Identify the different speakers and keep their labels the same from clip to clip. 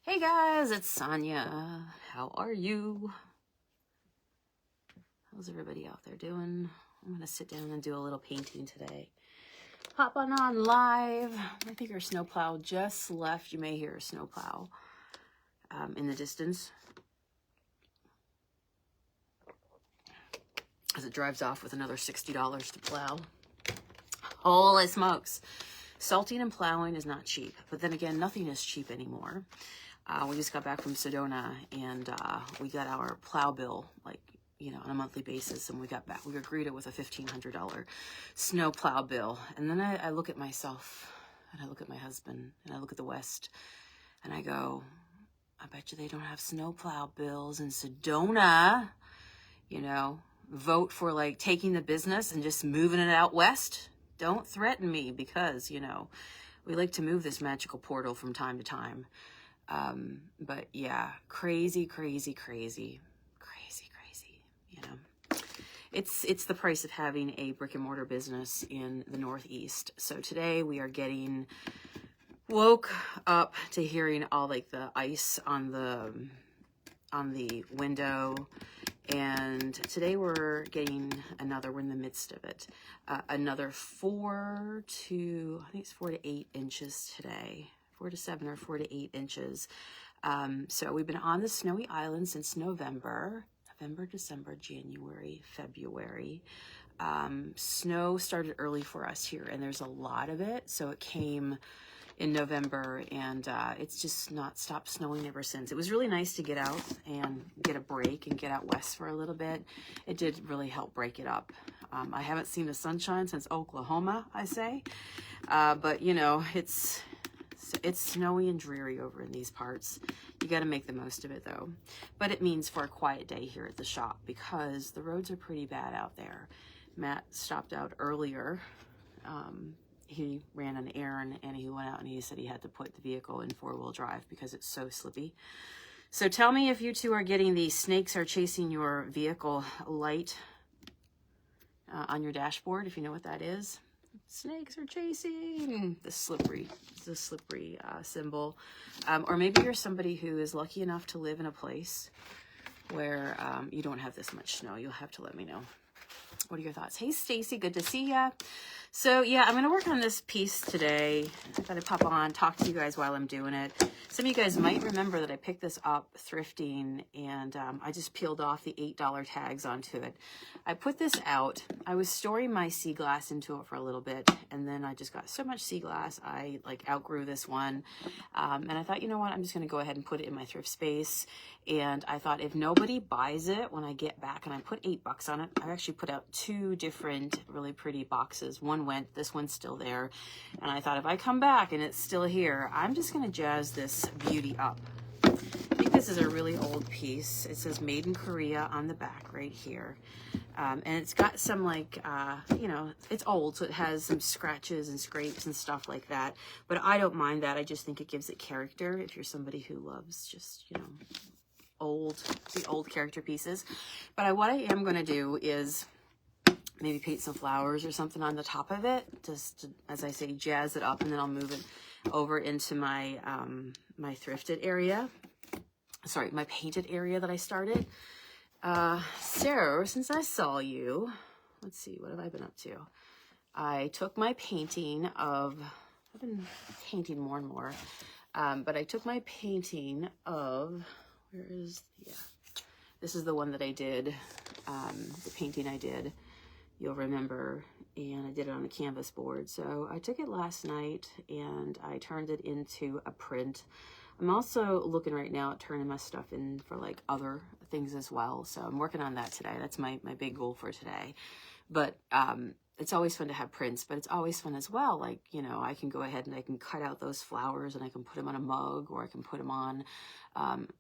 Speaker 1: Hey guys, it's Sonia. How are you? How's everybody out there doing? I'm gonna sit down and do a little painting today. Hop on live. I think our snowplow just left. You may hear a snowplow in the distance as it drives off with another $60 to plow. Holy smokes. Salting and plowing is not cheap, but then again, nothing is cheap anymore. We just got back from Sedona, and we got our plow bill, like, you know, on a monthly basis, and we got back. We were greeted with a $1,500 snow plow bill. And then I look at myself, and I look at my husband, and I look at the West, and I go, I bet you they don't have snow plow bills in Sedona. You know, vote for, like, taking the business and just moving it out west. Don't threaten me, because, you know, we like to move this magical portal from time to time. But yeah, crazy, you know. It's the price of having a brick and mortar business in the Northeast. So today we are getting woke up to hearing all like the ice on the window. And today we're getting another, we're in the midst of it, another 4 to 8 inches today. 4 to 7 or 4 to 8 inches. So we've been on the snowy island since November, December, January, February. Snow started early for us here, and there's a lot of it. So it came in November, and it's just not stopped snowing ever since. It was really nice to get out and get a break and get out west for a little bit. It did really help break it up. I haven't seen the sunshine since Oklahoma, I say. But, you know, it's snowy and dreary over in these parts. You got to make the most of it, though. But it means for a quiet day here at the shop, because the roads are pretty bad out there. Matt stopped out earlier. He ran an errand, and he went out and he said he had to put the vehicle in 4-wheel drive because it's so slippy. So tell me if you two are getting the snakes are chasing your vehicle light on your dashboard, if you know what that is. Snakes are chasing the slippery symbol. Or maybe you're somebody who is lucky enough to live in a place where you don't have this much snow. You'll have to let me know. What are your thoughts? Hey, Stacy, good to see ya. So yeah, I'm going to work on this piece today. I thought I'd pop on, talk to you guys while I'm doing it. Some of you guys might remember that I picked this up thrifting, and I just peeled off the $8 tags onto it. I put this out. I was storing my sea glass into it for a little bit, and then I just got so much sea glass, I like outgrew this one. And I thought, you know what, I'm just going to go ahead and put it in my thrift space. And I thought, if nobody buys it when I get back, and I put $8 on it, I actually put out 2 different really pretty boxes. One went, this one's still there. And I thought, if I come back and it's still here, I'm just going to jazz this beauty up. I think this is a really old piece. It says made in Korea on the back right here. And it's got some like, you know, it's old, so it has some scratches and scrapes and stuff like that. But I don't mind that. I just think it gives it character if you're somebody who loves just, you know, the old character pieces. But what I am going to do is maybe paint some flowers or something on the top of it, just to, as I say, jazz it up, and then I'll move it over into my my thrifted area. Sorry, my painted area that I started. So since I saw you, let's see, what have I been up to? I took my painting of, I've been painting more and more, but I took my painting of, where is, yeah, this is the one that I did, the painting I did, you'll remember, and I did it on a canvas board. So I took it last night and I turned it into a print. I'm also looking right now at turning my stuff in for like other things as well. So I'm working on that today. That's my big goal for today. But it's always fun to have prints, but it's always fun as well. Like, you know, I can go ahead and I can cut out those flowers and I can put them on a mug, or I can put them on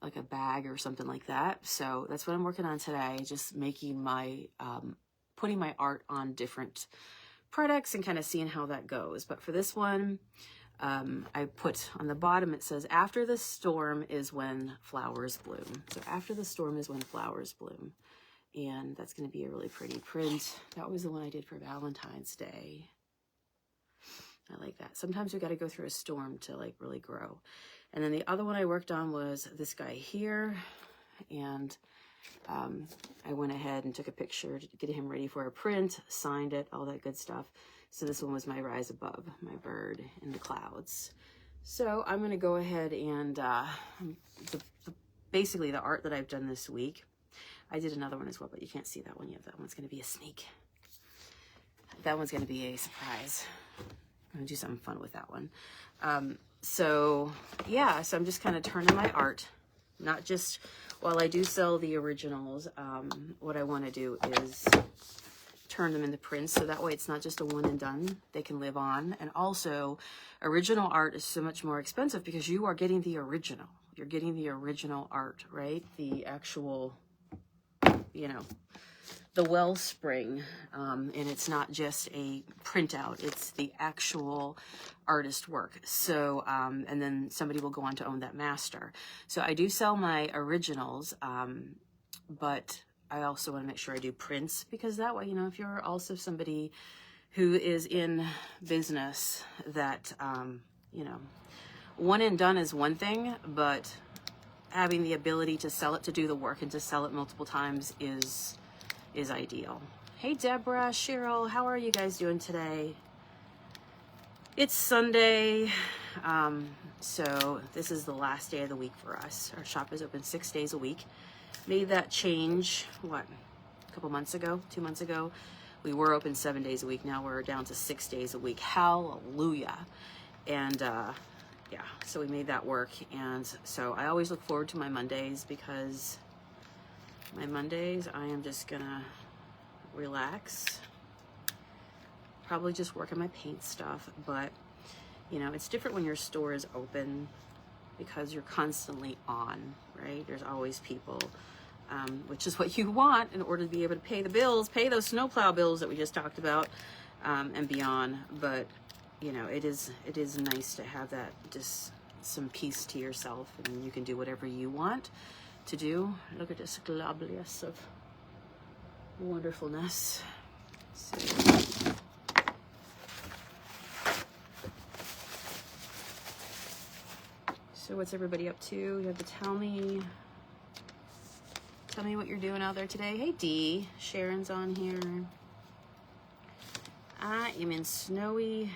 Speaker 1: like a bag or something like that. So that's what I'm working on today. Just making my, putting my art on different products and kind of seeing how that goes. But for this one, I put on the bottom, it says, after the storm is when flowers bloom. So after the storm is when flowers bloom. And that's going to be a really pretty print. That was the one I did for Valentine's Day. I like that. Sometimes we got to go through a storm to like really grow. And then the other one I worked on was this guy here. And I went ahead and took a picture to get him ready for a print, signed it, all that good stuff. So this one was my Rise Above, my bird in the clouds. So I'm going to go ahead and basically the art that I've done this week. I did another one as well, but you can't see that one yet. That one's going to be a sneak. That one's going to be a surprise. I'm going to do something fun with that one. So yeah, so I'm just kind of turning my art, not just, while I do sell the originals, what I want to do is turn them into prints, so that way it's not just a one and done, they can live on. And also, original art is so much more expensive because you are getting the original. You're getting the original art, right? The actual, you know, the wellspring, and it's not just a printout, it's the actual artist work. So, and then somebody will go on to own that master. So I do sell my originals, but I also want to make sure I do prints, because that way, you know, if you're also somebody who is in business that, you know, one and done is one thing, but having the ability to sell it, to do the work and to sell it multiple times is ideal. Hey, Deborah, Cheryl, how are you guys doing today? It's Sunday, so this is the last day of the week for us. Our shop is open 6 days a week. Made that change, what, a couple months ago, 2 months ago. We were open 7 days a week. Now we're down to 6 days a week. Hallelujah. And yeah, so we made that work. And so I always look forward to my Mondays, because my Mondays, I am just gonna relax, probably just work on my paint stuff. But you know, it's different when your store is open because you're constantly on, right? There's always people, which is what you want in order to be able to pay the bills, pay those snowplow bills that we just talked about, and beyond. But you know, it is nice to have that, just some peace to yourself, and you can do whatever you want to do. Look at this globulus of wonderfulness. So what's everybody up to? You have to tell me what you're doing out there today. Hey Dee, Sharon's on here. I am in snowy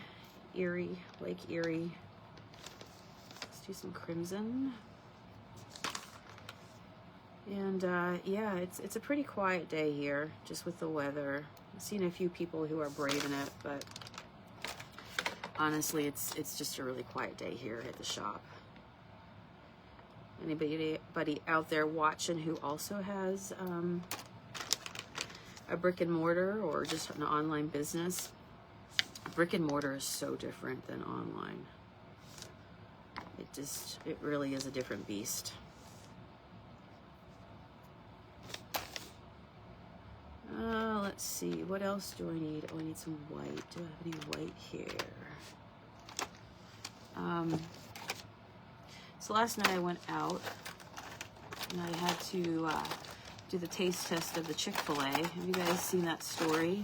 Speaker 1: Erie, Lake Erie. Let's do some crimson. And yeah, it's a pretty quiet day here, just with the weather. I've seen a few people who are braving it, but honestly, it's just a really quiet day here at the shop. Anybody out there watching who also has a brick and mortar or just an online business? Brick and mortar is so different than online. It really is a different beast. Let's see, what else do I need? Oh, I need some white. Do I have any white here? So last night I went out and I had to do the taste test of the Chick-fil-A. Have you guys seen that story?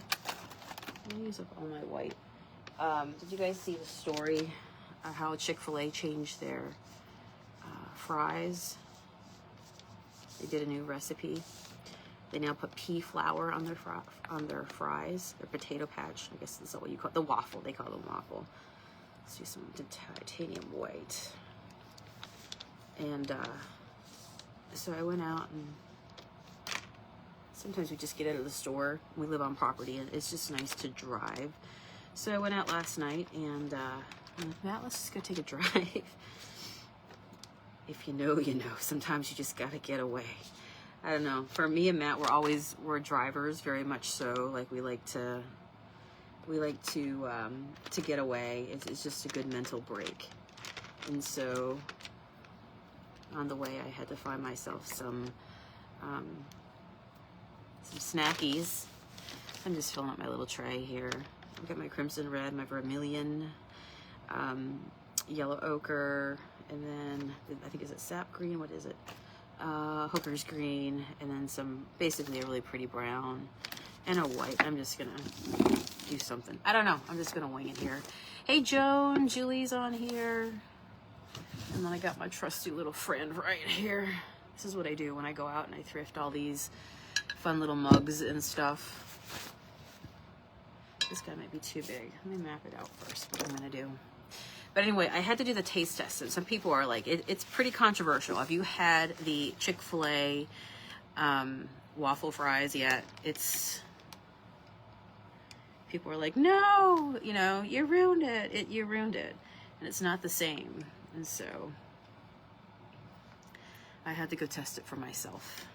Speaker 1: I'm gonna use up all my white. Did you guys see the story of how Chick-fil-A changed their fries? They did a new recipe. They now put pea flour on their fries. Their potato patch, I guess that's what you call it. The waffle, they call them waffle. Let's do some titanium white. And so I went out, and sometimes we just get out of the store. We live on property, and it's just nice to drive. So I went out last night, and I'm like, Matt, let's just go take a drive. If you know, you know. Sometimes you just gotta get away. I don't know. For me and Matt, we're drivers, very much so. Like we like to get away. It's just a good mental break. And so on the way, I had to find myself some snackies. I'm just filling up my little tray here. I've got my crimson red, my vermilion, yellow ochre, and then I think, is it sap green? What is it? Hooker's green, and then some, basically a really pretty brown and a white. I'm just gonna do something. I don't know. I'm just gonna wing it here. Hey Joan, Julie's on here. And then I got my trusty little friend right here. This is what I do when I go out and I thrift all these fun little mugs and stuff. This guy might be too big. Let me map it out first, what I'm gonna do. But anyway, I had to do the taste test. And some people are like, it's pretty controversial. Have you had the Chick-fil-A waffle fries yet? People are like, no, you know, you ruined it. You ruined it. And it's not the same. And so I had to go test it for myself.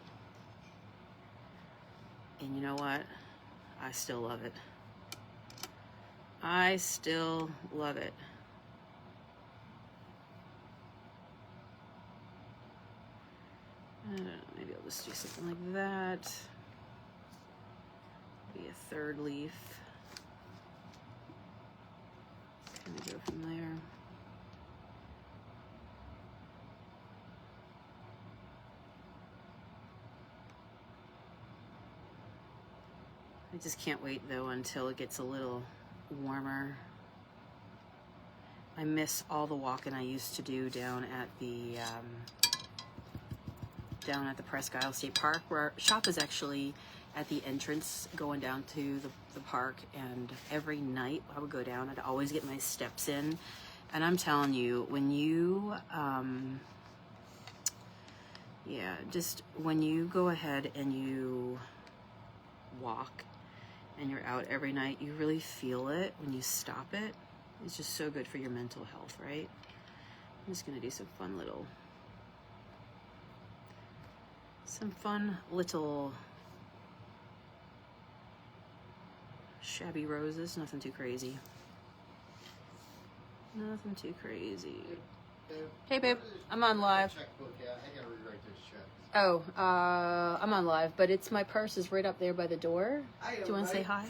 Speaker 1: And you know what? I still love it. I still love it. I don't know, maybe I'll just do something like that. Be a third leaf. Kind of go from there. I just can't wait though until it gets a little warmer. I miss all the walking I used to do down at the Presque Isle State Park, where our shop is actually at the entrance going down to the park, and every night I would go down. I'd always get my steps in, and I'm telling you, when you just when you go ahead and you walk and you're out every night, you really feel it when you stop it. It's just so good for your mental health, right? I'm just gonna do some fun little shabby roses. Nothing too crazy. Nothing too crazy. Hey babe, I'm on live.
Speaker 2: Checkbook, yeah, I gotta rewrite those checks.
Speaker 1: Oh, I'm on live, but my purse is right up there by the door. Do you want to say hi?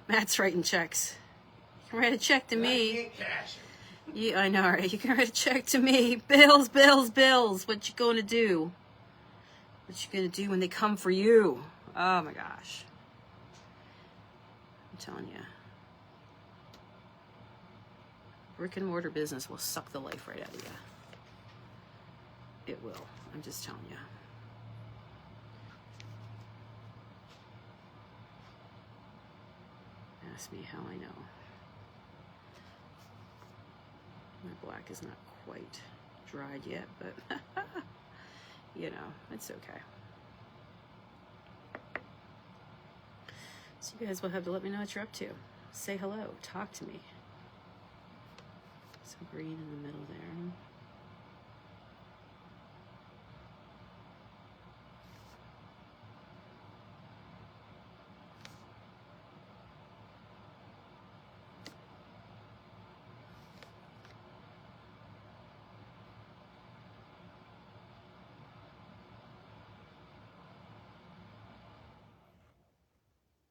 Speaker 1: Matt's writing checks. You can write a check to me. Yeah, I know, right? You can write a check to me. Bills, bills, bills. What you gonna do? What you gonna do when they come for you? Oh my gosh. I'm telling you. Brick and mortar business will suck the life right out of you. It will. I'm just telling you. Ask me how I know. My black is not quite dried yet, but you know, it's okay. So you guys will have to let me know what you're up to. Say hello, talk to me. Some green in the middle there.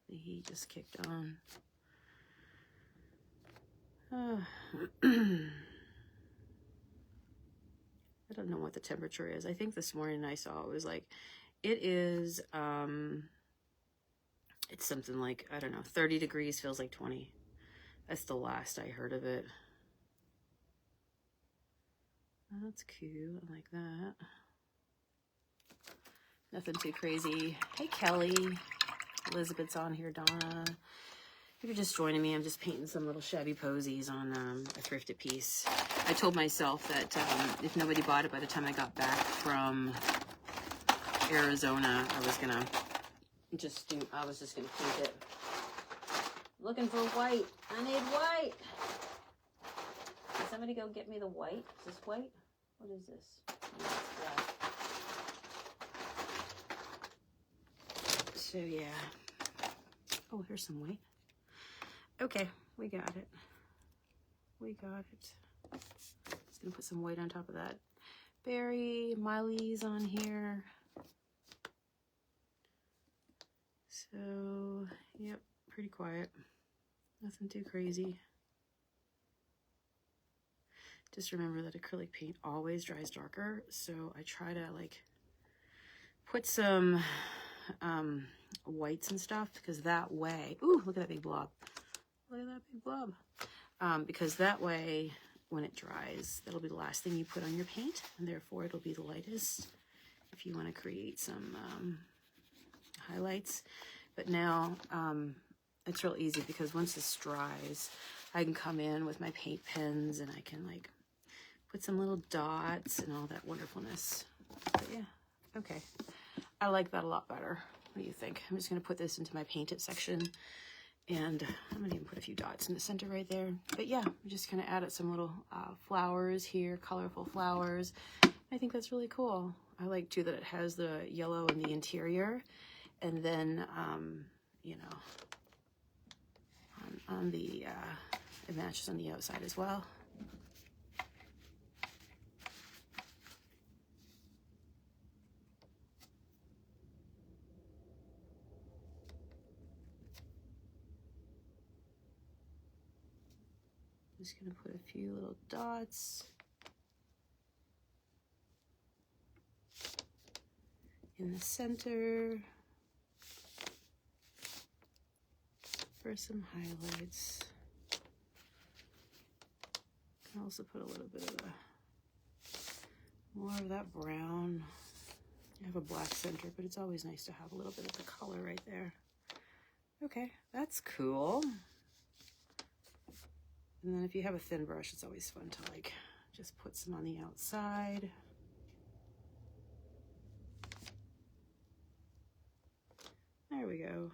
Speaker 1: The heat just kicked on. I don't know what the temperature is. I think this morning I saw it was like, it is, it's something like, I don't know, 30 degrees feels like 20. That's the last I heard of it. Oh, that's cute. I like that. Nothing too crazy. Hey, Kelly. Elizabeth's on here. Donna. If you're just joining me, I'm just painting some little shabby posies on a thrifted piece. I told myself that if nobody bought it by the time I got back from Arizona, I was just gonna paint it. Looking for white. I need white. Can somebody go get me the white? Is this white? What is this? No, it's black. So yeah. Oh, here's some white. Okay, we got it. We got it. Just gonna put some white on top of that. Berry, Miley's on here. So, yep, pretty quiet. Nothing too crazy. Just remember that acrylic paint always dries darker, so I try to like put some whites and stuff, because that way, ooh, look at that big blob. Look at that big blob. Because that way, when it dries. That'll be the last thing you put on your paint, and therefore it'll be the lightest if you want to create some highlights. But now it's real easy because once this dries, I can come in with my paint pens and I can like put some little dots and all that wonderfulness. But yeah, okay. I like that a lot better. What do you think? I'm just going to put this into my painted section, and I'm going to even put a few dots in the center right there. But yeah, I'm just going to add some little flowers here, colorful flowers. I think that's really cool. I like too that it has the yellow in the interior, and then, you know, on the, it matches on the outside as well. Just gonna put a few little dots in the center for some highlights. Can also put a little bit of more of that brown. I have a black center, but it's always nice to have a little bit of the color right there. Okay, that's cool. And then if you have a thin brush, it's always fun to like just put some on the outside. There we go.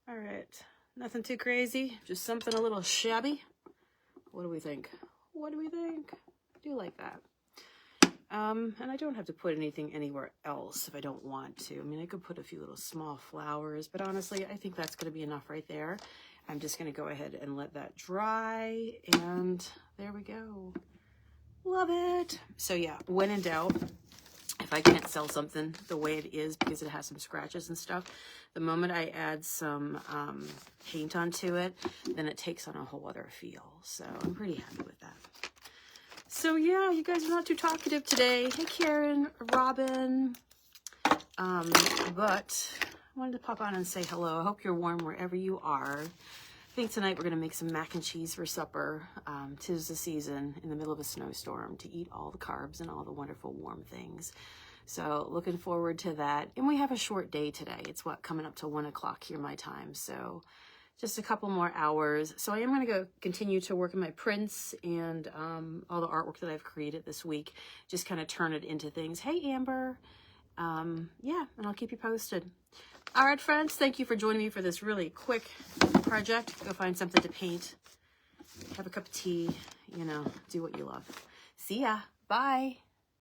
Speaker 1: All right, nothing too crazy, just something a little shabby. What do we think? What do we think? I do like that. And I don't have to put anything anywhere else if I don't want to. I mean, I could put a few little small flowers, but honestly, I think that's going to be enough right there. I'm just going to go ahead and let that dry, and there we go. Love it. So yeah, when in doubt, if I can't sell something the way it is because it has some scratches and stuff, the moment I add some paint onto it, then it takes on a whole other feel. So I'm pretty happy with that. So yeah, you guys are not too talkative today. Hey Karen, Robin. But I wanted to pop on and say hello. I hope you're warm wherever you are. I think tonight we're going to make some mac and cheese for supper. 'Tis the season in the middle of a snowstorm to eat all the carbs and all the wonderful warm things. So looking forward to that. And we have a short day today. It's coming up to 1 o'clock here my time. So just a couple more hours. So I am going to go continue to work on my prints and all the artwork that I've created this week. Just kind of turn it into things. Hey, Amber. Yeah, and I'll keep you posted. All right, friends, thank you for joining me for this really quick project. Go find something to paint, have a cup of tea, you know, do what you love. See ya. Bye.